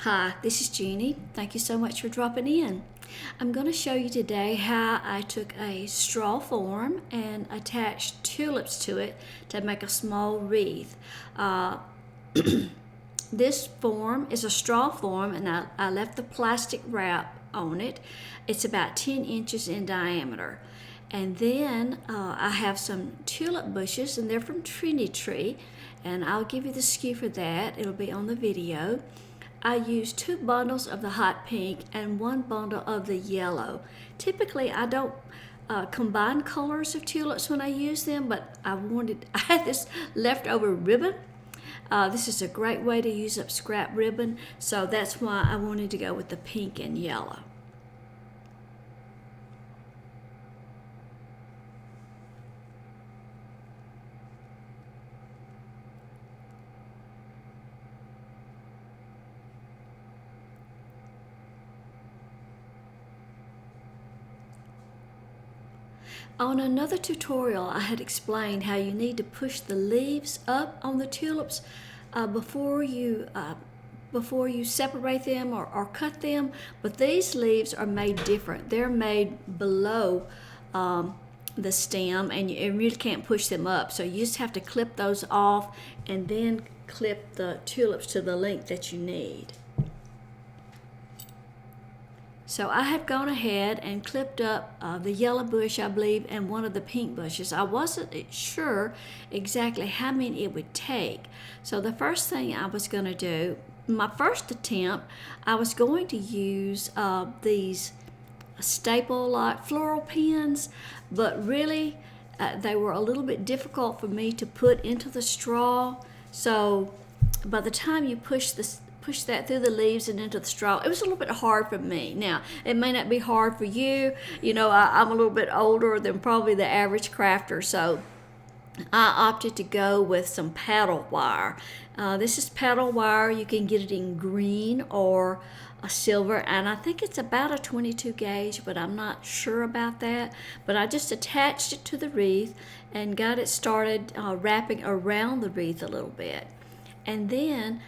Hi, this is Jeannie. Thank you so much for dropping in. I'm going to show you today how I took a straw form and attached tulips to it to make a small wreath. This form is a straw form, and I left the plastic wrap on it. It's about 10 inches in diameter. And then I have some tulip bushes, and they're from Trinity Tree, and I'll give you the SKU for that. It'll be on the video. I use 2 bundles of the hot pink and 1 bundle of the yellow. Typically, I don't combine colors of tulips when I use them, but I had this leftover ribbon. This is a great way to use up scrap ribbon, so that's why I wanted to go with the pink and yellow. On another tutorial, I had explained how you need to push the leaves up on the tulips before you separate them or cut them. But these leaves are made different. They're made below the stem, and you really can't push them up. So you just have to clip those off and then clip the tulips to the length that you need. So I had gone ahead and clipped up the yellow bush, I believe, and one of the pink bushes. I wasn't sure exactly how many it would take. So the first thing I was going to do, my first attempt, I was going to use these staple-like floral pins, but really they were a little bit difficult for me to put into the straw. So by the time you push that through the leaves and into the straw, it was a little bit hard for me. Now, it may not be hard for you. You know, I'm a little bit older than probably the average crafter, so I opted to go with some paddle wire. This is paddle wire. You can get it in green or a silver, and I think it's about a 22 gauge, but I'm not sure about that. But I just attached it to the wreath and got it started wrapping around the wreath a little bit. And then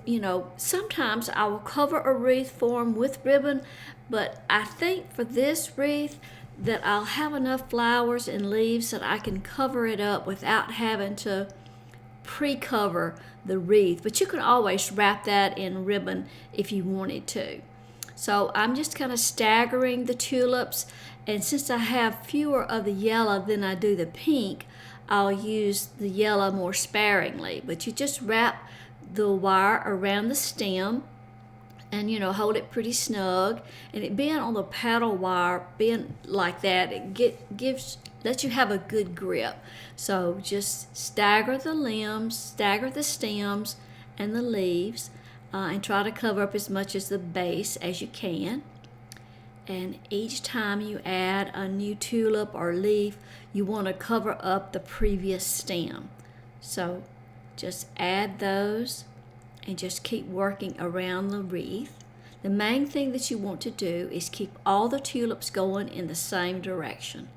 you know, sometimes I will cover a wreath form with ribbon, but I think for this wreath that I'll have enough flowers and leaves that I can cover it up without having to pre-cover the wreath. But you can always wrap that in ribbon if you wanted to. So I'm just kind of staggering the tulips, and since I have fewer of the yellow than I do the pink, I'll use the yellow more sparingly. But you just wrap the wire around the stem and, you know, hold it pretty snug. And it being on the paddle wire, being like that, it lets you have a good grip. So just stagger the limbs, stagger the stems and the leaves, and try to cover up as much as the base as you can. And each time you add a new tulip or leaf, you want to cover up the previous stem. So just add those and just keep working around the wreath. The main thing that you want to do is keep all the tulips going in the same direction.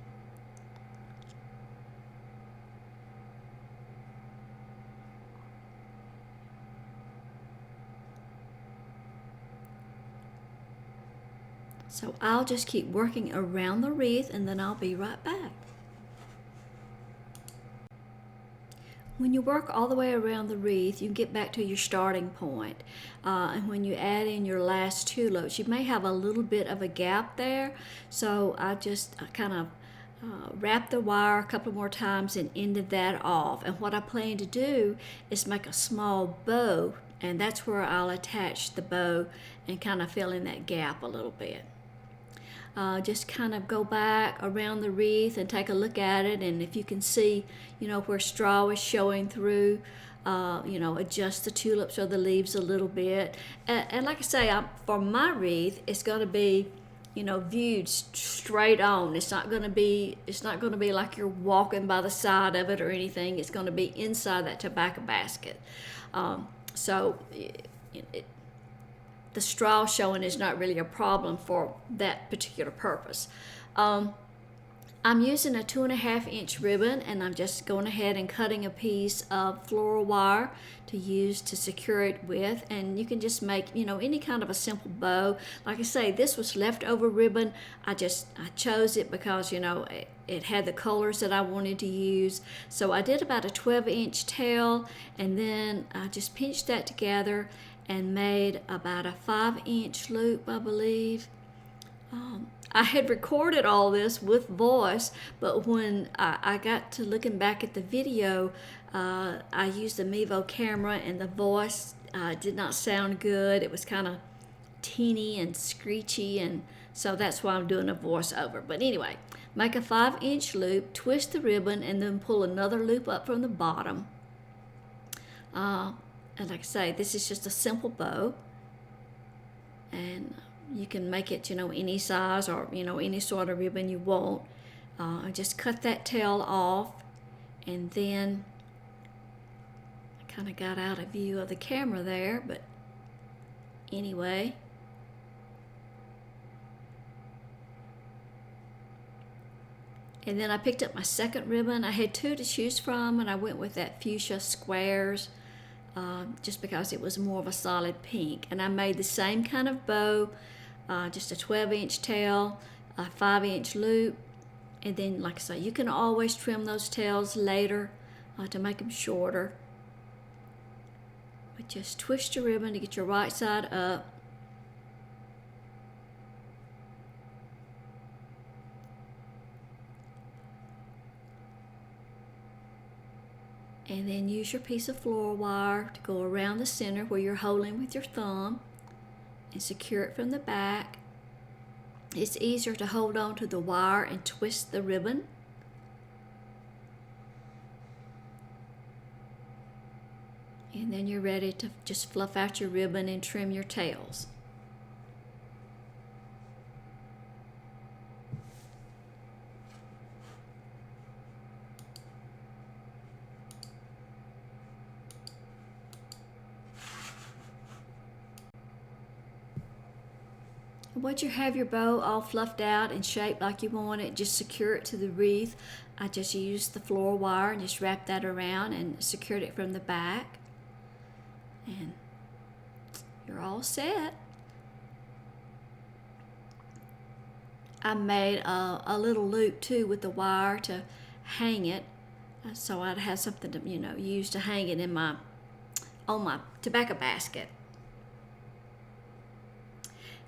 So I'll just keep working around the wreath, and then I'll be right back. When you work all the way around the wreath, you get back to your starting point. And when you add in your last tulips, you may have a little bit of a gap there. So I just kind of wrap the wire a couple more times and ended that off. And what I plan to do is make a small bow, and that's where I'll attach the bow and kind of fill in that gap a little bit. Just kind of go back around the wreath and take a look at it, and if you can see, you know, where straw is showing through, you know, adjust the tulips or the leaves a little bit. And like I say, for my wreath, it's going to be, you know, viewed straight on. It's not going to be like you're walking by the side of it or anything. It's going to be inside that tobacco basket. So the straw showing is not really a problem for that particular purpose. I'm using a 2.5-inch ribbon, and I'm just going ahead and cutting a piece of floral wire to use to secure it with. And you can just make, any kind of a simple bow. Like I say, this was leftover ribbon. I chose it because, it had the colors that I wanted to use. So I did about a 12-inch tail, and then I just pinched that together and made about a 5-inch loop, I believe. I had recorded all this with voice, but when I got to looking back at the video, I used the Mevo camera, and the voice did not sound good. It was kind of teeny and screechy, and so that's why I'm doing a voiceover. But anyway, make a 5-inch loop, twist the ribbon, and then pull another loop up from the bottom. And like I say, this is just a simple bow, and you can make it, any size or, any sort of ribbon you want. Just cut that tail off, and then I kind of got out of view of the camera there, but anyway. And then I picked up my second ribbon. I had 2 to choose from, and I went with that fuchsia squares just because it was more of a solid pink. And I made the same kind of bow, just a 12-inch tail, a 5-inch loop, and then, like I say, you can always trim those tails later to make them shorter. But just twist your ribbon to get your right side up. And then use your piece of floral wire to go around the center where you're holding with your thumb and secure it from the back. It's easier to hold on to the wire and twist the ribbon. And then you're ready to just fluff out your ribbon and trim your tails. Once you have your bow all fluffed out and shaped like you want it, just secure it to the wreath. I just used the floral wire and just wrapped that around and secured it from the back. And you're all set. I made a little loop too with the wire to hang it, so I'd have something to use to hang it on my tobacco basket.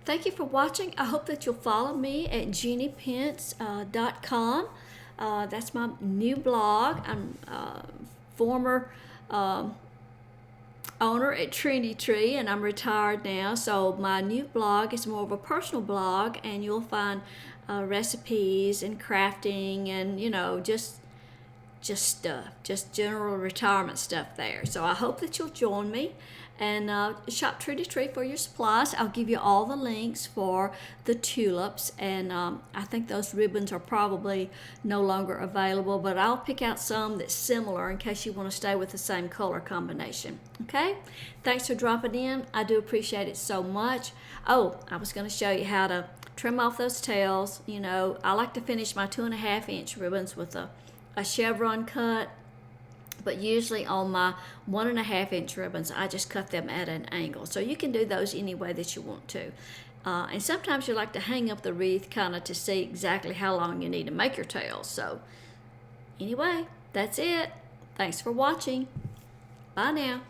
Thank you for watching. I hope that you'll follow me at jeanniepence.com. That's my new blog. I'm former owner at Trinity Tree, and I'm retired now. So my new blog is more of a personal blog, and you'll find recipes and crafting and just stuff, just general retirement stuff there. So I hope that you'll join me and shop Trinity Tree for your supplies. I'll give you all the links for the tulips, and I think those ribbons are probably no longer available, but I'll pick out some that's similar in case you want to stay with the same color combination. Okay, thanks for dropping in. I do appreciate it so much. Oh, I was going to show you how to trim off those tails. I like to finish my 2.5-inch ribbons with a chevron cut, but usually on my 1.5-inch ribbons, I just cut them at an angle. So you can do those any way that you want to. And sometimes you like to hang up the wreath kind of to see exactly how long you need to make your tails. So anyway, that's it. Thanks for watching. Bye now.